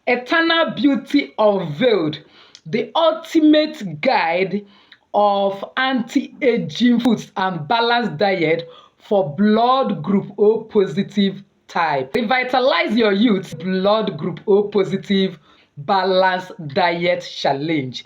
Eternal Beauty Unveiled, the ultimate guide of anti-aging foods and balanced diet for blood group O positive type. Revitalize your youth, blood group O positive balanced diet challenge.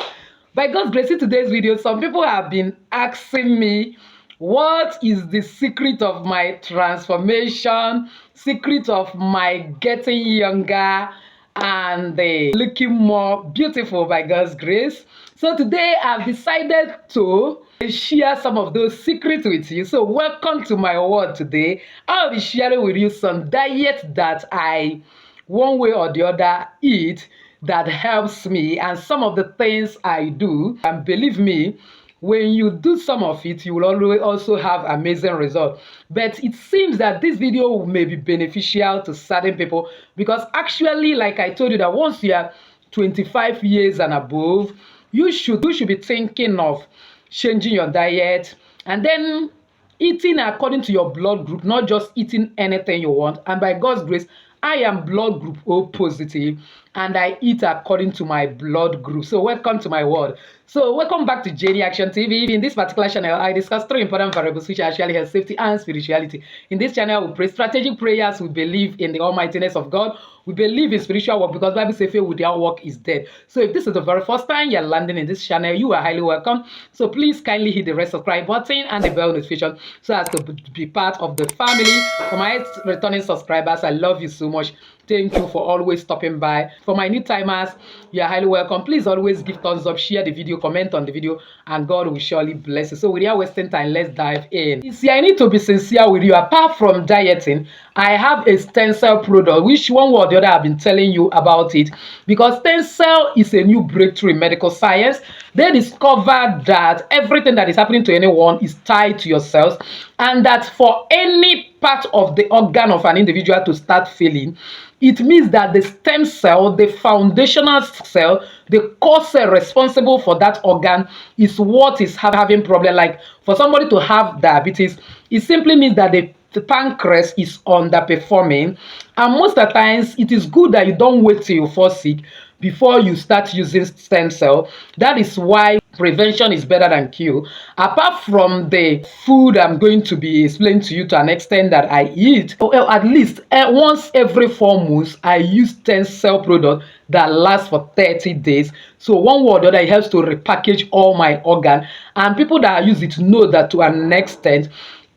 By God's grace, in today's video, some people have been asking me, what is the secret of my transformation, secret of my getting younger and looking more beautiful by God's grace? So today I've decided to share some of those secrets with you. So welcome to my world today. I'll be sharing with you some diet that I, one way or the other, eat that helps me, and some of the things I do. And believe me, when you do some of it, you will always also have amazing results. But it seems that this video may be beneficial to certain people, because actually, like I told you, that once you are 25 years and above, you should be thinking of changing your diet and then eating according to your blood group, not just eating anything you want. And by God's grace, I am blood group O positive and I eat according to my blood group. So welcome to my world. So welcome back to Jenny Action TV. In this particular channel, I discuss three important variables which are actually health, safety, and spirituality. In this channel, we pray strategic prayers. We believe in the almightiness of God. We believe in spiritual work, because Bible says faith without work is dead. So if this is the very first time you're landing in this channel, you are highly welcome. So please kindly hit the red subscribe button and the bell notification so as to be part of the family. For my returning subscribers, I love you so much. Thank you for always stopping by. For my new timers, you are highly welcome. Please always give thumbs up, share the video, comment on the video, and God will surely bless you. So without wasting time, let's dive in. You see, I need to be sincere with you. Apart from dieting, I have a stem cell product, which one way or the other I've been telling you about it, because stem cell is a new breakthrough in medical science. They discovered that everything that is happening to anyone is tied to your cells, and that for any part of the organ of an individual to start failing, it means that the stem cell, the foundational cell, the core cell responsible for that organ, is what is having problem. Like for somebody to have diabetes, it simply means that the pancreas is underperforming, and most of the times it is good that you don't wait till you fall sick before you start using stem cell. That is why prevention is better than cure. Apart from the food I'm going to be explaining to you to an extent that I eat, well, at least once every 4 months, I use stem cell product that lasts for 30 days. So one way or the other, it helps to repackage all my organ. And people that use it know that to an extent,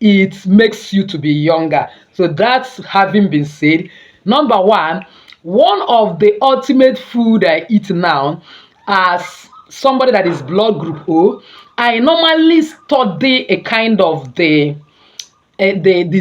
it makes you to be younger. So that's having been said. Number one of the ultimate food I eat now, as somebody that is blood group O, I normally study a kind of the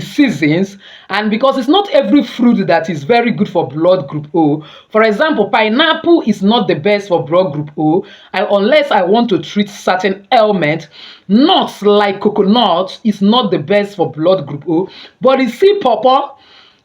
seasons, and because it's not every fruit that is very good for blood group O. For example, pineapple is not the best for blood group O unless I want to treat certain ailment. Nuts like coconut is not the best for blood group O, but you see pawpaw,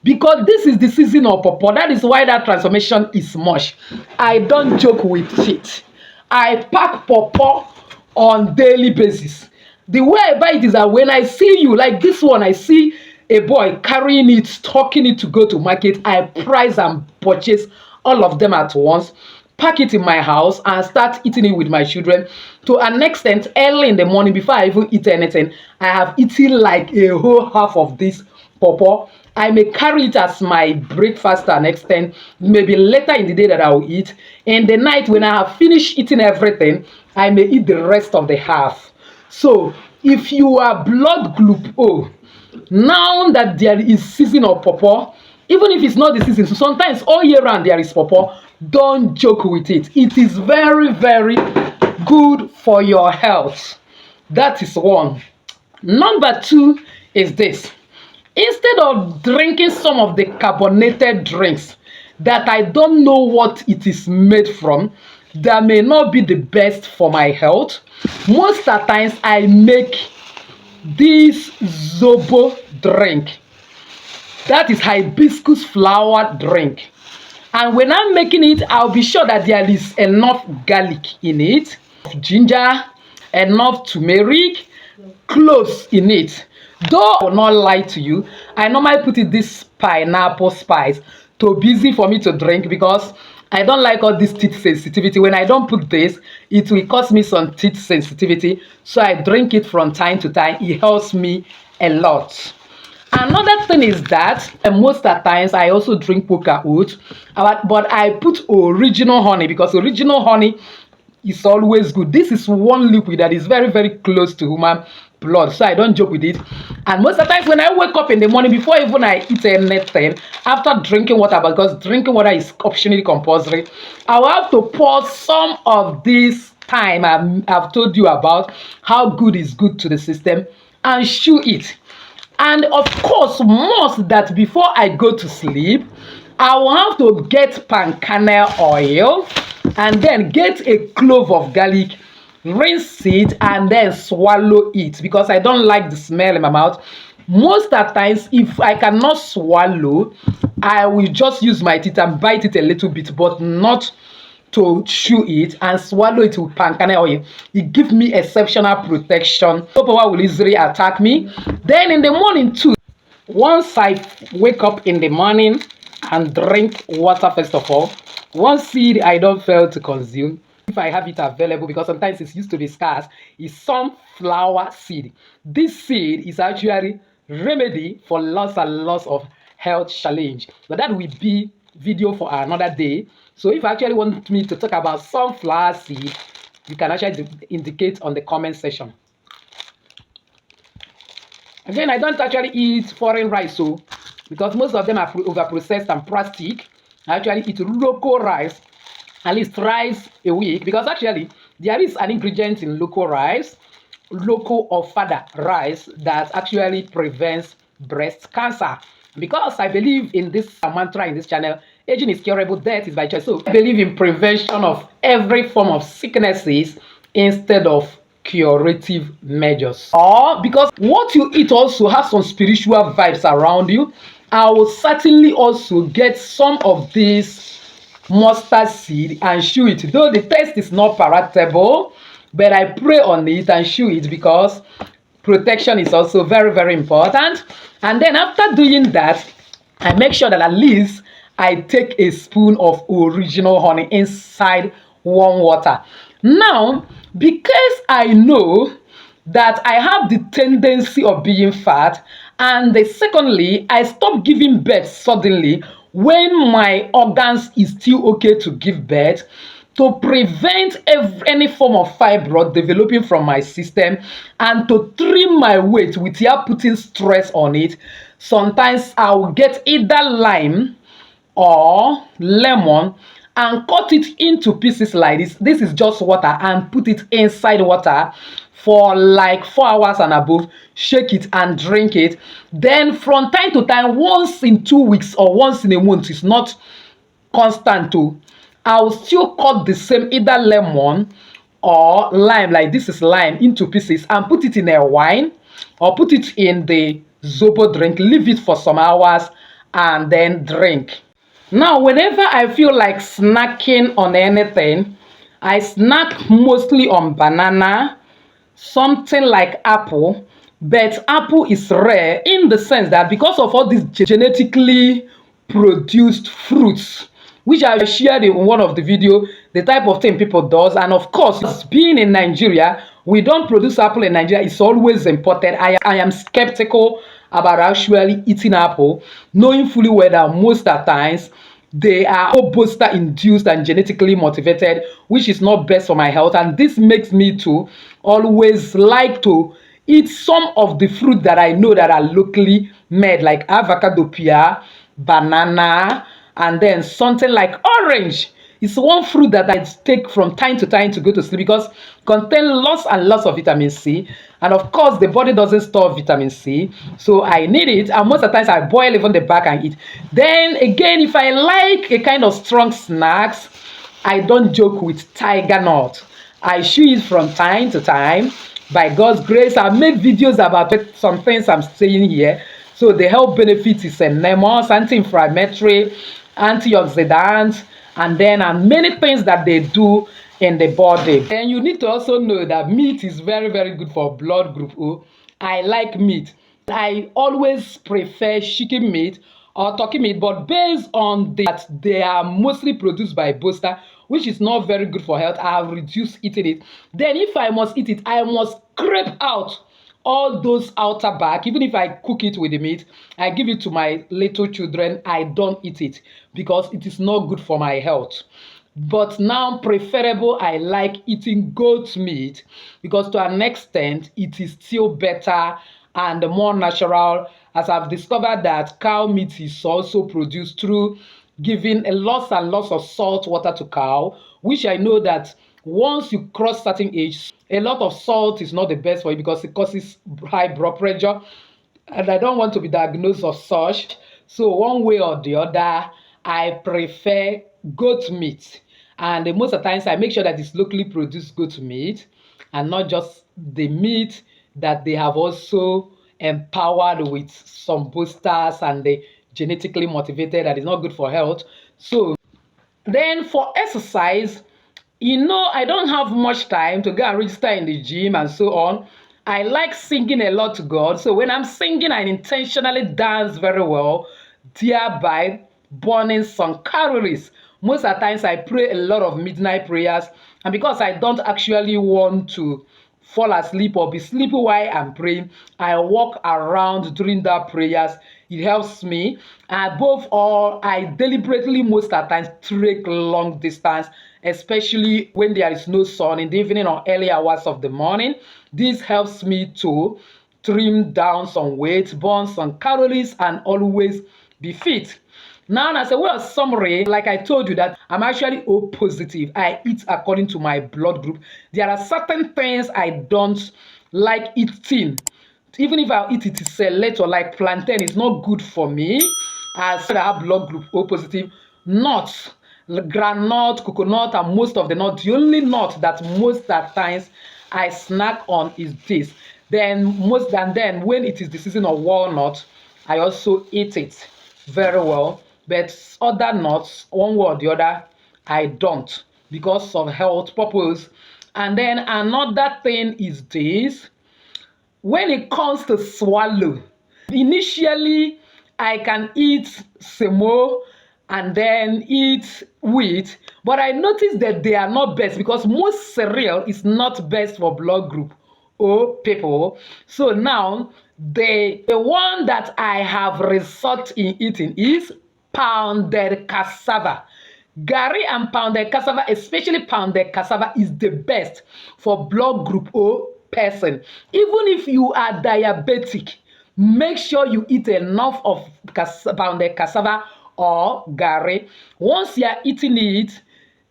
because this is the season of pawpaw. That is why that transformation is much. I don't joke with it. I pack pawpaw on daily basis. The way I buy it is that when I see you, like this one, I see a boy carrying it, talking it to go to market, I price and purchase all of them at once, pack it in my house, and start eating it with my children. To an extent, early in the morning, before I even eat anything, I have eaten like a whole half of this pawpaw. I may carry it as my breakfast to an extent, maybe later in the day that I will eat. In the night, when I have finished eating everything, I may eat the rest of the half. So if you are blood group O, now that there is season of pawpaw, even if it's not the season, so sometimes all year round there is pawpaw, don't joke with it. It is very, very good for your health. That is one. Number two is this. Instead of drinking some of the carbonated drinks that I don't know what it is made from, that may not be the best for my health, most of the times I make this zobo drink. That is hibiscus flower drink. And when I'm making it, I'll be sure that there is enough garlic in it, ginger, enough turmeric, cloves in it. Though I will not lie to you, I normally put in this pineapple spice. Too busy for me to drink, because I don't like all this teeth sensitivity. When I don't put this, it will cause me some teeth sensitivity. So I drink it from time to time. It helps me a lot. Another thing is that most of the times I also drink poker oat, but I put original honey because original honey is always good. This is one liquid that is very, very close to human blood, so I don't joke with it. And most of the times when I wake up in the morning, before even I eat anything, after drinking water, because drinking water is optionally compulsory, I will have to pour some of this thyme I've told you about, how good is good to the system, and chew it. And of course, must that before I go to sleep, I will have to get palm kernel oil and then get a clove of garlic, rinse it, and then swallow it because I don't like the smell in my mouth. Most of the times, if I cannot swallow, I will just use my teeth and bite it a little bit, but not to chew it and swallow it with palm kernel oil. It gives me exceptional protection. No power will easily attack me. Then in the morning too, once I wake up in the morning and drink water first of all, one seed I don't fail to consume if I have it available, because sometimes it used to be scarce, is sunflower seed. This seed is actually remedy for lots and lots of health challenge, but that will be video for another day. So if you actually want me to talk about sunflower seed, you can actually indicate on the comment section. Again, I don't actually eat foreign rice, so because most of them are over processed and plastic. I actually eat local rice at least thrice a week, because actually there is an ingredient in local rice, local or fada rice, that actually prevents breast cancer. Because I believe in this mantra in this channel, aging is curable, death is by choice. So I believe in prevention of every form of sicknesses instead of curative measures. Or because what you eat also has some spiritual vibes around you, I will certainly also get some of this mustard seed and chew it. Though the taste is not palatable, but I pray on it and chew it because protection is also very, very important. And then after doing that, I make sure that at least I take a spoon of original honey inside warm water. Now, because I know that I have the tendency of being fat, and secondly, I stop giving birth suddenly when my organs is still okay to give birth, to prevent any form of fibroid developing from my system and to trim my weight without putting stress on it. Sometimes I will get either lime or lemon and cut it into pieces like this. This is just water, and put it inside water for like 4 hours and above. Shake it and drink it. Then from time to time, once in 2 weeks or once in a month, it's not constant too, I will still cut the same either lemon or lime, like this is lime, into pieces and put it in a wine or put it in the zobo drink, leave it for some hours and then drink. Now, whenever I feel like snacking on anything, I snack mostly on banana, something like apple, but apple is rare in the sense that because of all these genetically produced fruits, which I shared in one of the video, the type of thing people does, and of course, being in Nigeria, we don't produce apple in Nigeria, it's always imported. I am skeptical about actually eating apple, knowing fully well that most of the times they are all booster induced and genetically motivated, which is not best for my health. And this makes me to always like to eat some of the fruit that I know that are locally made, like avocado pear, banana, and then something like orange. It's one fruit that I take from time to time to go to sleep because it contains lots and lots of vitamin C. And of course, the body doesn't store vitamin C, so I need it. And most of the times, I boil even the back and eat. Then again, if I like a kind of strong snacks, I don't joke with tiger nut. I chew it from time to time. By God's grace, I've made videos about some things I'm saying here. So the health benefits is enormous, anti-inflammatory, antioxidants, and many things that they do in the body. And you need to also know that meat is very, very good for blood group O. I like meat. I always prefer chicken meat or turkey meat, but based on that they are mostly produced by Boaster, which is not very good for health, I have reduced eating it. Then if I must eat it, I must scrape out all those outer back. Even if I cook it with the meat, I give it to my little children. I don't eat it because it is not good for my health. But now preferable, I like eating goat meat because to an extent it is still better and more natural, as I've discovered that cow meat is also produced through giving a lots and lots of salt water to cow, which I know that once you cross certain age, a lot of salt is not the best for you because it causes high blood pressure, and I don't want to be diagnosed of such. So one way or the other, I prefer goat meat. And most of the times I make sure that it's locally produced goat meat and not just the meat that they have also empowered with some boosters and the genetically motivated that is not good for health. So then for exercise, I don't have much time to go and register in the gym and so on. I like singing a lot to God. So when I'm singing, I intentionally dance very well, thereby burning some calories. Most of the times I pray a lot of midnight prayers. And because I don't actually want to fall asleep or be sleepy while I'm praying, I walk around during that prayers. It helps me. Above all, I deliberately most at times trek long distance, especially when there is no sun in the evening or early hours of the morning. This helps me to trim down some weight, burn some calories, and always be fit. Now, as a way of summary, like I told you that I'm actually O positive. I eat according to my blood group. There are certain things I don't like eating. Even if I eat it select or like plantain, it's not good for me. As I have blood group O positive, nuts, groundnut, coconut, and most of the nuts. The only nut that most at times I snack on is this. Then when it is the season of walnut, I also eat it very well. But other nuts, one way or the other, I don't because of health purpose. And then another thing is this: when it comes to swallow, initially I can eat semo and then eat wheat, but I noticed that they are not best because most cereal is not best for blood group O people. So now the one that I have resort in eating is pounded cassava. Garri and pounded cassava, especially pounded cassava, is the best for blood group O person. Even if you are diabetic, make sure you eat enough of pounded cassava or garri. Once you are eating it,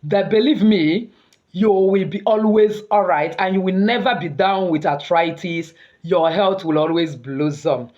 that believe me, you will be always all right and you will never be down with arthritis. Your health will always blossom.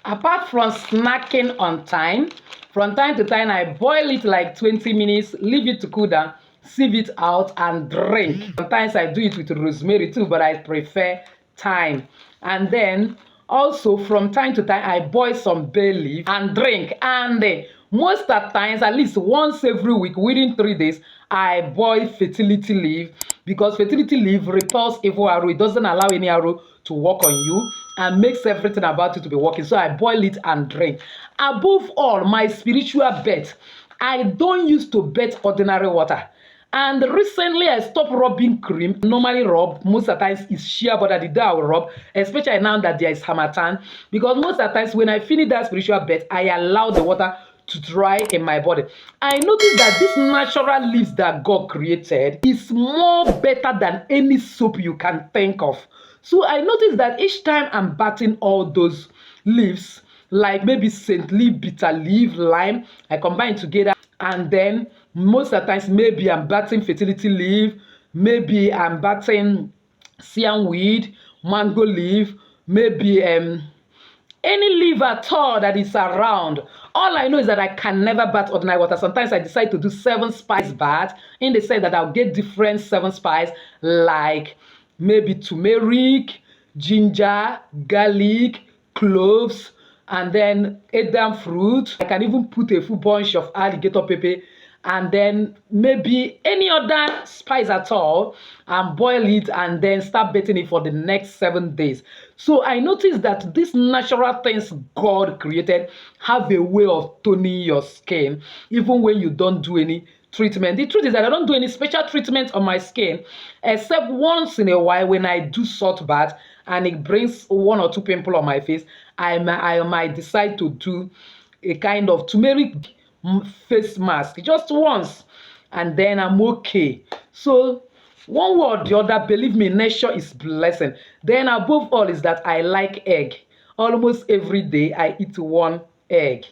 Apart from snacking on time, from time to time I boil it like 20 minutes, leave it to cool down, sieve it out and drink. Sometimes I do it with rosemary too, but I prefer thyme. And then also from time to time I boil some bay leaf and drink. And most of times, at least once every week, within 3 days, I boil fertility leaf because fertility leaf repels evil arrow. It doesn't allow any arrow to work on you and makes everything about it to be working. So I boil it and drink. Above all, my spiritual bet, I don't use to bet ordinary water. And recently, I stopped rubbing cream. Normally rub, most of the times it's shea butter the day I will rub, especially now that there is harmattan. Because most of the times when I finish that spiritual bath, I allow the water to dry in my body. I noticed that this natural leaves that God created is more better than any soap you can think of. So I noticed that each time I'm bathing all those leaves, like maybe scent leaf, bitter leaf, lime, I combine together, and then most of the times maybe I'm bathing fertility leaf, maybe I'm bathing siam weed, mango leaf, maybe any leaf at all that is around. All I know is that I can never bath ordinary water. Sometimes I decide to do 7-spice bath in the sense that I'll get different 7-spice like maybe turmeric, ginger, garlic, cloves, and then Edam fruit. I can even put a full bunch of alligator pepper and then maybe any other spice at all, and boil it and then start bathing it for the next 7 days. So I noticed that these natural things God created have a way of toning your skin even when you don't do any treatment. The truth is that I don't do any special treatment on my skin except once in a while when I do salt bath and it brings 1 or 2 pimples on my face. I might decide to do a kind of turmeric face mask just once, and then I'm okay. So one way or the other, believe me, nature is blessing. Then above all is that I like egg. Almost every day I eat 1 egg.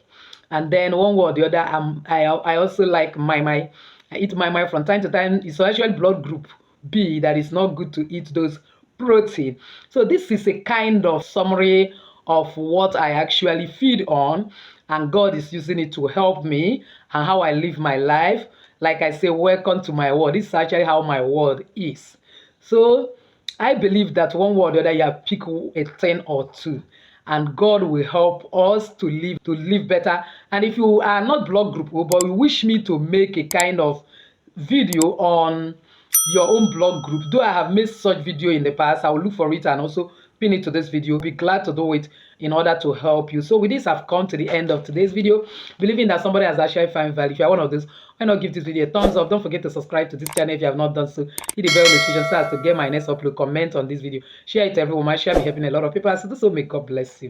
And then one way or the other, I also like my I eat my from time to time. It's actually blood group B that is not good to eat those protein. So this is a kind of summary of what I actually feed on, and God is using it to help me and how I live my life. Like I say, welcome to my world. This is actually how my world is. So I believe that one word or the other, you have pick a 10 or 2, and God will help us to live better. And if you are not blog group, but you wish me to make a kind of video on your own blog group, though I have made such video in the past, I will look for it and also pin it to this video. Be glad to do it in order to help you. So with this, I've come to the end of today's video, believing that somebody has actually found value. If you're one of those, why not give this video a thumbs up? Don't forget to subscribe to this channel if you have not done so. Hit the bell notification so as to get my next upload. Comment on this video, share it to everyone. My share be helping a lot of people. So this will make God bless you.